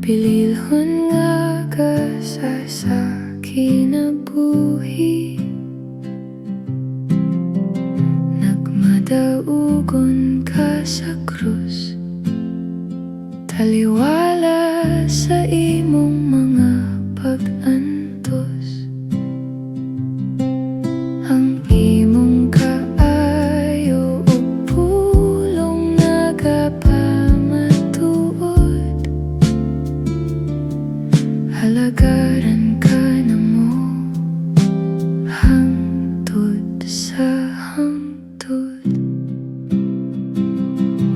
Bililhon nga gasa sa kinabuhi, Nagmadaugon ka sa krus, Taliwala sa imong mga pag-antos. Ang imong kaayo o pulong nagapamatuod, Alagaran ka, namo, hangtud sa hangtud.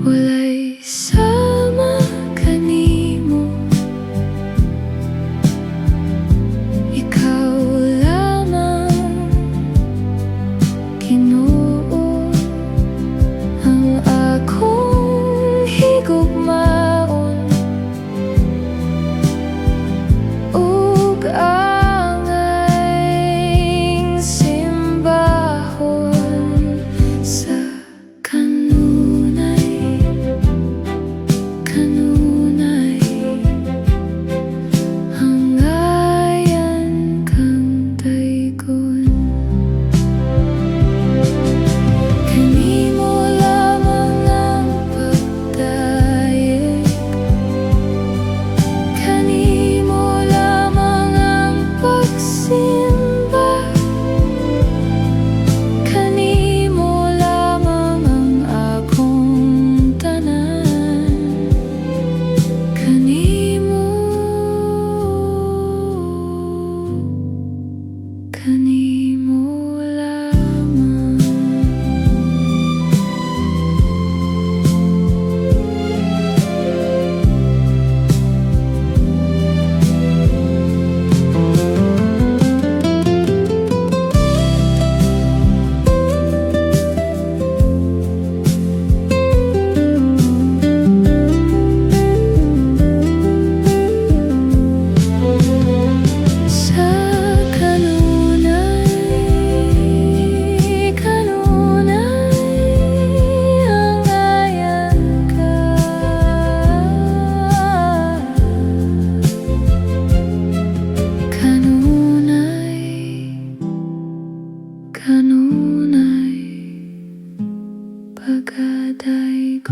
Walay sama kanimo, ikaw lamang, Ginoo, ang akong higugmaon ug angay'ng simbahon. Sa kanunay, kanunay, Angayan Kang daygon. Kanimo lamang ang pagdayeg, kanimo lamang ang pagsimba, kanimo lamang ang akong tanan, kanimo, kanimo lamang. Sa kanunay, kanunay, Angayan Ka. Kanunay, kanunay, pagdayeg.